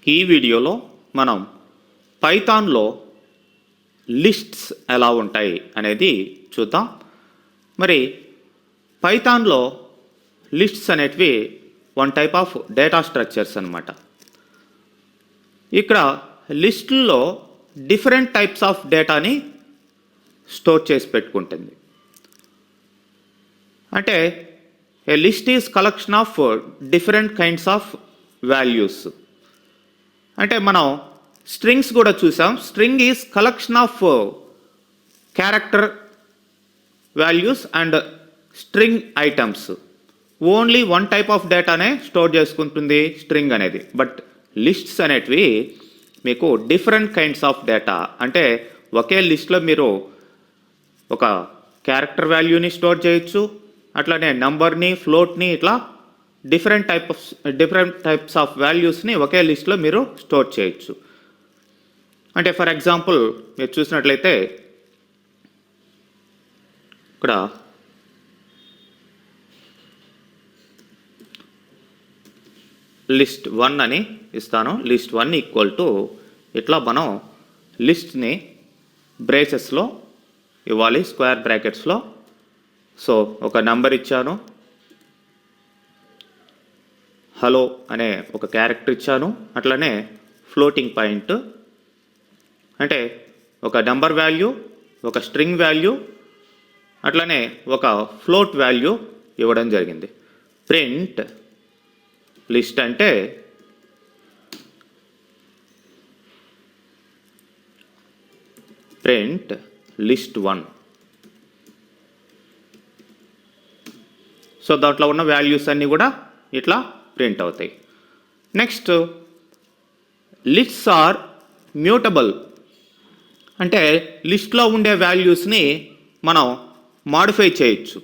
ఈ వీడియోలో మనం పైథాన్లో లిస్ట్స్ ఎలా ఉంటాయి అనేది చూద్దాం. మరి పైథాన్లో లిస్ట్స్ అనేటివి one type of data structures అన్నమాట. ఇక్కడ లిస్టుల్లో డిఫరెంట్ టైప్స్ ఆఫ్ డేటాని స్టోర్ చేసి పెట్టుకుంటుంది. అంటే a list is collection of different kinds of values. అంటే మనం స్ట్రింగ్స్ కూడా చూసాం. String is collection of character values and string items. Only one type of డేటానే స్టోర్ చేసుకుంటుంది స్ట్రింగ్ అనేది. బట్ లిస్ట్స్ అనేటివి మీకు డిఫరెంట్ కైండ్స్ ఆఫ్ డేటా, అంటే ఒకే లిస్ట్లో మీరు ఒక క్యారెక్టర్ వాల్యూని స్టోర్ చేయొచ్చు, అట్లానే నంబర్ని, ఫ్లోట్ని, ఇట్లా డిఫరెంట్ టైప్స్ ఆఫ్ వాల్యూస్ని ఒకే లిస్ట్లో మీరు స్టోర్ చేయొచ్చు. అంటే ఫర్ ఎగ్జాంపుల్ మీరు చూసినట్లయితే ఇక్కడ లిస్ట్ 1 అని ఇస్తాను. లిస్ట్ 1 ఈక్వల్ టు ఇట్లా మనం లిస్ట్ని బ్రేసెస్లో ఇవ్వాలి, స్క్వేర్ బ్రాకెట్స్లో. సో ఒక నంబర్ ఇచ్చాను, హలో అనే ఒక క్యారెక్టర్ ఇచ్చాను, అట్లనే ఫ్లోటింగ్ పాయింట్ అంటే ఒక నంబర్ వాల్యూ, ఒక స్ట్రింగ్ వాల్యూ, అట్లనే ఒక ఫ్లోట్ వాల్యూ ఇవ్వడం జరిగింది. ప్రింట్ లిస్ట్ అంటే ప్రింట్ లిస్ట్ 1. సో దాంట్లో ఉన్న వాల్యూస్ అన్నీ కూడా ఇట్లా ప్రింట్ అవుతాయి. Next lists are mutable. అంటే లిస్ట్లో ఉండే వాల్యూస్ని మనం మాడిఫై చేయొచ్చు.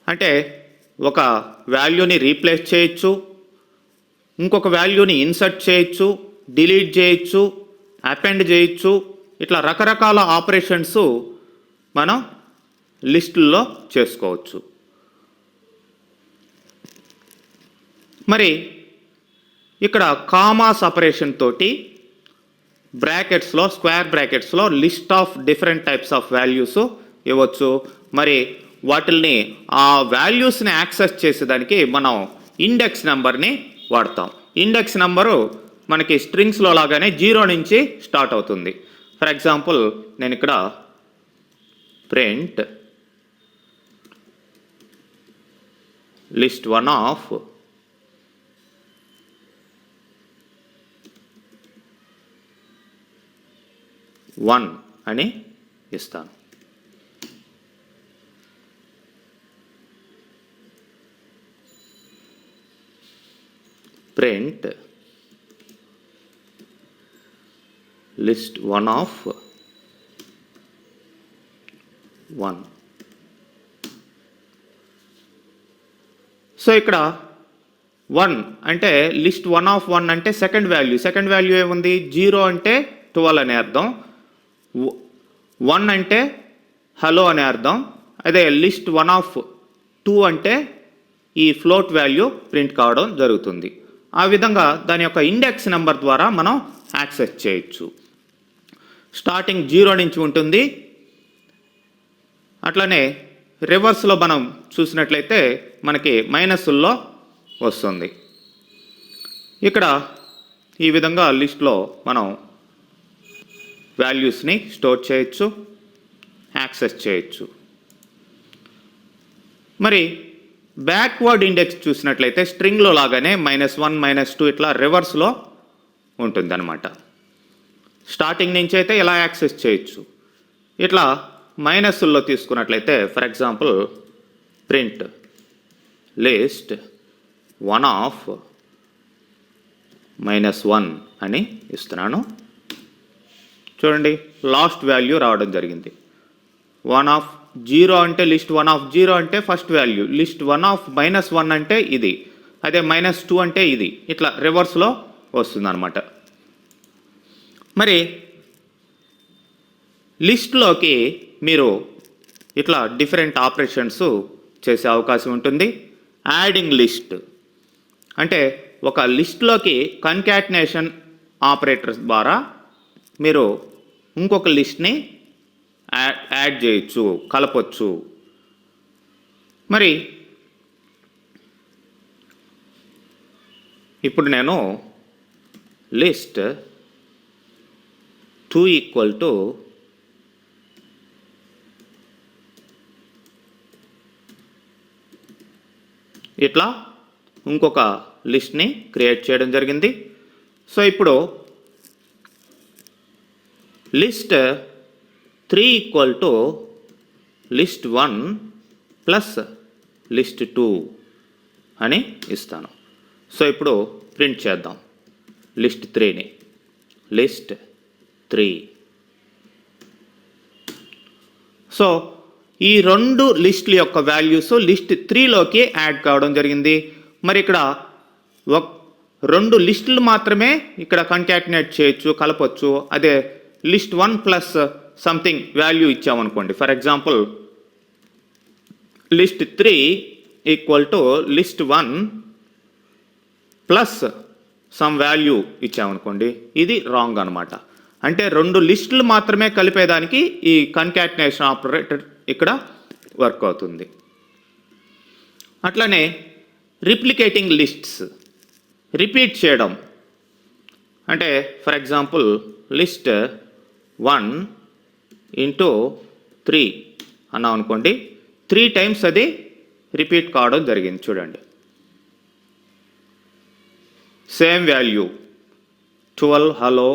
అంటే ఒక వాల్యూని రీప్లేస్ చేయొచ్చు, ఇంకొక వాల్యూని ఇన్సర్ట్ చేయొచ్చు, డిలీట్ చేయొచ్చు, అపెండ్ చేయొచ్చు. ఇట్లా రకరకాల ఆపరేషన్స్ మనం లిస్టుల్లో చేసుకోవచ్చు. మరి ఇక్కడ కామాస్ ఆపరేషన్ తోటి బ్రాకెట్స్లో, స్క్వేర్ బ్రాకెట్స్లో list of different types of values ఇవ్వచ్చు. మరి వాటిల్ని ఆ వాల్యూస్ని యాక్సెస్ చేసేదానికి మనం ఇండెక్స్ నెంబర్ని వాడతాం. ఇండెక్స్ నెంబరు మనకి స్ట్రింగ్స్లో లాగానే 0 నుంచి స్టార్ట్ అవుతుంది. ఫర్ ఎగ్జాంపుల్ నేను ఇక్కడ ప్రింట్ లిస్ట్ 1 ఆఫ్ 1 అని ఇస్తాను. Print list 1 of 1. సో ఇక్కడ 1 అంటే లిస్ట్ 1 ఆఫ్ 1 అంటే సెకండ్ వాల్యూ ఏముంది? 0 అంటే 12 అనే అర్థం, 1 అంటే హలో అనే అర్థం. అదే లిస్ట్ 1 ఆఫ్ 2 అంటే ఈ ఫ్లోట్ వాల్యూ ప్రింట్ కావడం జరుగుతుంది. ఆ విధంగా దాని యొక్క ఇండెక్స్ నెంబర్ ద్వారా మనం యాక్సెస్ చేయొచ్చు. స్టార్టింగ్ 0 నుంచి ఉంటుంది. అట్లనే రివర్స్లో మనం చూసినట్లయితే మనకి మైనస్ల్లో వస్తుంది. ఇక్కడ ఈ విధంగా లిస్ట్లో మనం వాల్యూస్ని స్టోర్ చేయొచ్చు, యాక్సెస్ చేయొచ్చు. మరి బ్యాక్వర్డ్ ఇండెక్స్ చూసినట్లయితే స్ట్రింగ్లో లాగానే -1, -2 ఇట్లా రివర్స్లో ఉంటుంది అనమాట. స్టార్టింగ్ నుంచి అయితే ఇలా యాక్సెస్ చేయొచ్చు. ఇట్లా మైనస్ల్లో తీసుకున్నట్లయితే for example print list 1 of -1 అని ఇస్తున్నాను. చూడండి, లాస్ట్ వాల్యూ రావడం జరిగింది. 1 ఆఫ్ 0 అంటే లిస్ట్ 1 ఆఫ్ 0 అంటే ఫస్ట్ వాల్యూ, లిస్ట్ 1 ఆఫ్ -1 అంటే ఇది, అదే -2 అంటే ఇది, ఇట్లా రివర్స్లో వస్తుంది అనమాట. మరి లిస్ట్లోకి మీరు ఇట్లా డిఫరెంట్ ఆపరేషన్స్ చేసే అవకాశం ఉంటుంది. యాడింగ్ లిస్ట్ అంటే ఒక లిస్ట్లోకి కన్కాటినేషన్ ఆపరేటర్ ద్వారా మీరు ఇంకొక లిస్ట్ని యాడ్ చేయొచ్చు, కలపొచ్చు. మరి ఇప్పుడు నేను లిస్ట్ 2 ఈక్వల్ టు ఇట్లా ఇంకొక లిస్ట్ని క్రియేట్ చేయడం జరిగింది. సో ఇప్పుడు list 3 equal to list 1 plus list 2 అని ఇస్తాను. సో ఇప్పుడు ప్రింట్ చేద్దాం లిస్ట్ 3ని. లిస్ట్ 3. సో ఈ రెండు లిస్టుల యొక్క వాల్యూస్ లిస్ట్ 3లోకి యాడ్ కావడం జరిగింది. మరి ఇక్కడ రెండు లిస్టులు మాత్రమే ఇక్కడ కన్కాటినేట్ చేయొచ్చు, కలపొచ్చు. అదే లిస్ట్ 1 ప్లస్ సంథింగ్ వాల్యూ ఇచ్చామనుకోండి, for example list 3 equal to list 1 plus some value ఇచ్చామనుకోండి, ఇది రాంగ్ అనమాట. అంటే రెండు లిస్టులు మాత్రమే కలిపేదానికి ఈ కన్కాటినేషన్ ఆపరేటర్ ఇక్కడ వర్క్ అవుతుంది. అట్లనే రిప్లికేటింగ్ లిస్ట్స్, రిపీట్ చేయడం. అంటే ఫర్ ఎగ్జాంపుల్ లిస్ట్ 1 ఇంటూ 3 అన్నాం అనుకోండి, 3 టైమ్స్ అది రిపీట్ కావడం జరిగింది. చూడండి, సేమ్ వాల్యూ 12 హలో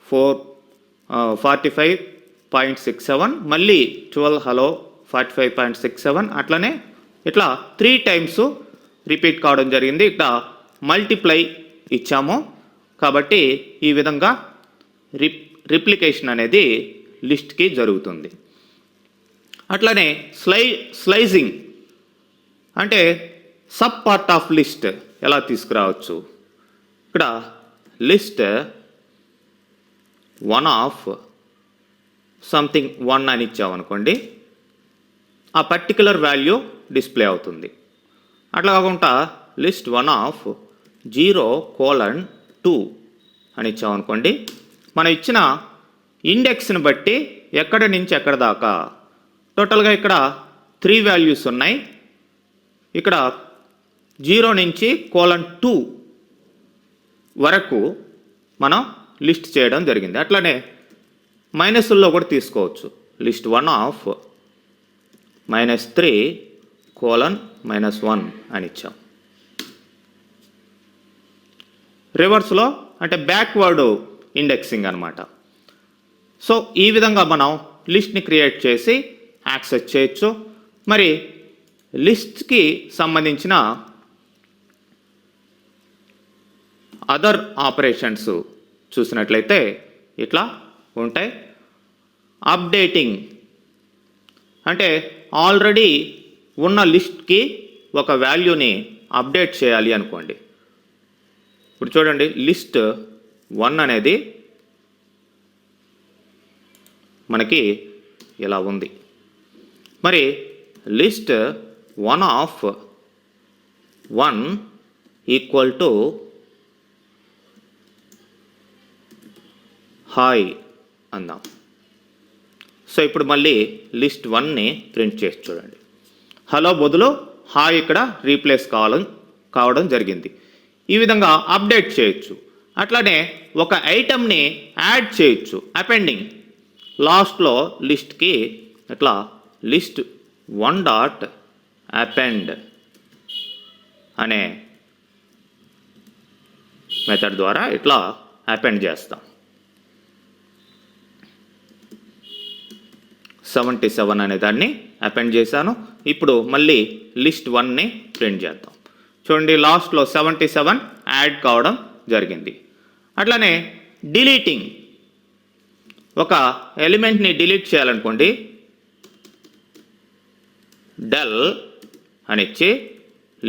45.67, మళ్ళీ 12 హలో 45.67, అట్లనే ఇట్లా 3 టైమ్స్ రిపీట్ కావడం జరిగింది. ఇట్లా మల్టిప్లై ఇచ్చాము కాబట్టి ఈ విధంగా రిప్లికేషన్ అనేది లిస్ట్కి జరుగుతుంది. అట్లనే స్లైజింగ్ అంటే సబ్ పార్ట్ ఆఫ్ లిస్ట్ ఎలా తీసుకురావచ్చు. ఇక్కడ లిస్ట్ 1 ఆఫ్ సంథింగ్ 1 అని ఇచ్చామనుకోండి, ఆ పర్టికులర్ వాల్యూ డిస్ప్లే అవుతుంది. అట్లా కాకుండా లిస్ట్ 1 ఆఫ్ 0:2 అని ఇచ్చామనుకోండి, మనం ఇచ్చిన ఇండెక్స్ని బట్టి ఎక్కడి నుంచి ఎక్కడ దాకా టోటల్గా ఇక్కడ 3 వాల్యూస్ ఉన్నాయి. ఇక్కడ 0 నుంచి :2 వరకు మనం లిస్ట్ చేయడం జరిగింది. అట్లనే మైనస్ల్లో కూడా తీసుకోవచ్చు. లిస్ట్ 1 ఆఫ్ -3:-1 అని ఇచ్చాం. రివర్స్లో అంటే బ్యాక్వర్డ్ ఇండెక్సింగ్ అనమాట. సో ఈ విధంగా మనం లిస్ట్ని క్రియేట్ చేసి యాక్సెస్ చేయొచ్చు. మరి లిస్ట్కి సంబంధించిన అదర్ ఆపరేషన్స్ చూసినట్లయితే ఇట్లా ఉంటాయి. అప్డేటింగ్ అంటే ఆల్రెడీ ఉన్న లిస్ట్కి ఒక వాల్యూని అప్డేట్ చేయాలి అనుకోండి. ఇప్పుడు చూడండి, లిస్ట్ 1 అనేది మనకి ఇలా ఉంది. మరి list 1 of 1 equal to hi అందాం. సో ఇప్పుడు మళ్ళీ లిస్ట్ 1ని ప్రింట్ చేసి చూడండి. హలో బదులు హాయ్ ఇక్కడ రీప్లేస్ కావడం జరిగింది. ఈ విధంగా అప్డేట్ చేయొచ్చు. అట్లానే ఒక ఐటమ్ని యాడ్ చేయొచ్చు, అపెండింగ్. లాస్ట్లో లిస్ట్కి ఇట్లా లిస్ట్ 1.append అనే మెథడ్ ద్వారా ఇట్లా అపెండ్ చేస్తాం. 77 అనే దాన్ని అపెండ్ చేశాను. ఇప్పుడు మళ్ళీ లిస్ట్ 1ని ప్రింట్ చేద్దాం. చూడండి, లాస్ట్లో 77 యాడ్ కావడం జరిగింది. అట్లానే డిలీటింగ్, ఒక ఎలిమెంట్ని డిలీట్ చేయాలనుకోండి, డెల్ అనిచ్చి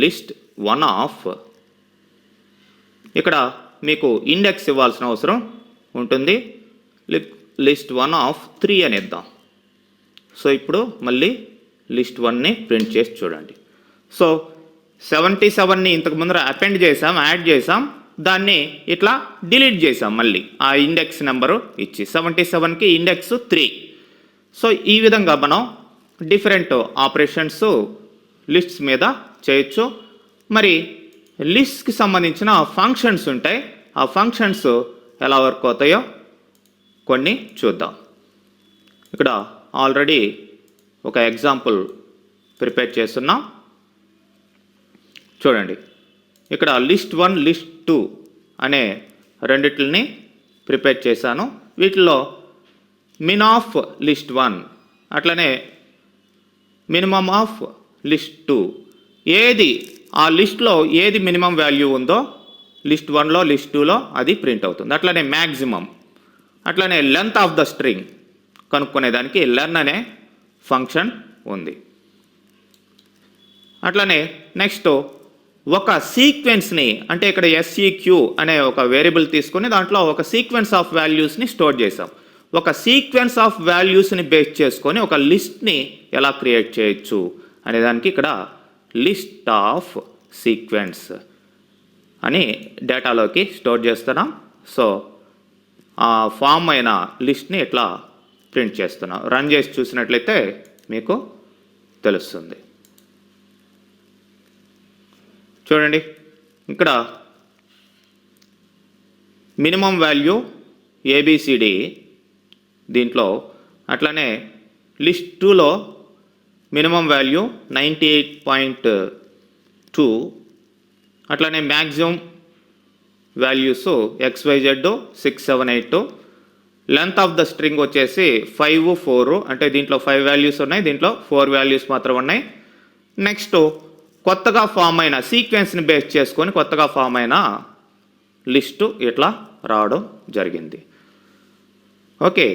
లిస్ట్ 1 ఆఫ్, ఇక్కడ మీకు ఇండెక్స్ ఇవ్వాల్సిన అవసరం ఉంటుంది, లిస్ట్ 1 ఆఫ్ 3 అని ఇద్దాం. సో ఇప్పుడు మళ్ళీ లిస్ట్ 1ని ప్రింట్ చేసి చూడండి. సో 77ని ఇంతకు ముందర అపెండ్ చేసాం, యాడ్ చేసాం, దాన్ని ఇట్లా డిలీట్ చేసాం మళ్ళీ ఆ ఇండెక్స్ నెంబరు ఇచ్చి 77కి ఇండెక్స్ 3. సో ఈ విధంగా మనం డిఫరెంట్ ఆపరేషన్స్ లిస్ట్స్ మీద చేయొచ్చు. మరి లిస్ట్కి సంబంధించిన ఫంక్షన్స్ ఉంటాయి, ఆ ఫంక్షన్స్ ఎలా వర్క్ అవుతాయో కొన్ని చూద్దాం. ఇక్కడ ఆల్రెడీ ఒక ఎగ్జాంపుల్ ప్రిపేర్ చేస్తున్నాం. చూడండి, ఇక్కడ లిస్ట్ 1 లిస్ట్ 2 అనే రెండిటిని ప్రిపేర్ చేశాను. వీటిలో మిన్ ఆఫ్ లిస్ట్ 1 అట్లనే మినిమమ్ ఆఫ్ లిస్ట్ 2, ఏది ఆ లిస్ట్లో ఏది మినిమం వాల్యూ ఉందో లిస్ట్ 1లో లిస్ట్ 2లో అది ప్రింట్ అవుతుంది. అట్లనే మ్యాక్సిమం, అట్లనే లెంత్ ఆఫ్ ద స్ట్రింగ్ కనుక్కునేదానికి లెర్న్ అనే ఫంక్షన్ ఉంది. అట్లనే నెక్స్ట్ ఒక సీక్వెన్స్ని, అంటే ఇక్కడ SEQ అనే ఒక వేరియబుల్ తీసుకుని దాంట్లో ఒక సీక్వెన్స్ ఆఫ్ వాల్యూస్ని స్టోర్ చేసాం. ఒక సీక్వెన్స్ ఆఫ్ వాల్యూస్ని బేస్ చేసుకొని ఒక లిస్ట్ని ఎలా క్రియేట్ చేయొచ్చు అనే దానికి ఇక్కడ లిస్ట్ ఆఫ్ సీక్వెన్స్ అని డేటాలోకి స్టోర్ చేస్తున్నాం. సో ఆ ఫామ్ అయిన లిస్ట్ని ఇట్లా ప్రింట్ చేస్తున్నాం. రన్ చేసి చూసినట్లయితే మీకు తెలుస్తుంది. చూడండి, ఇక్కడ మినిమం వాల్యూ ABCD దీంట్లో, అట్లనే లిస్ట్ 2లో మినిమం వాల్యూ 98.2, అట్లనే maximum values XYZ 678, length of the string వచ్చేసి 5, 4, అంటే దీంట్లో 5 వాల్యూస్ ఉన్నాయి, దీంట్లో 4 వాల్యూస్ మాత్రం ఉన్నాయి. నెక్స్ట్ కొత్తగా ఫామ్ అయిన సీక్వెన్స్ని బేస్ చేసుకొని కొత్తగా ఫామ్ అయిన లిస్టు ఇట్లా రావడం జరిగింది. ఓకే.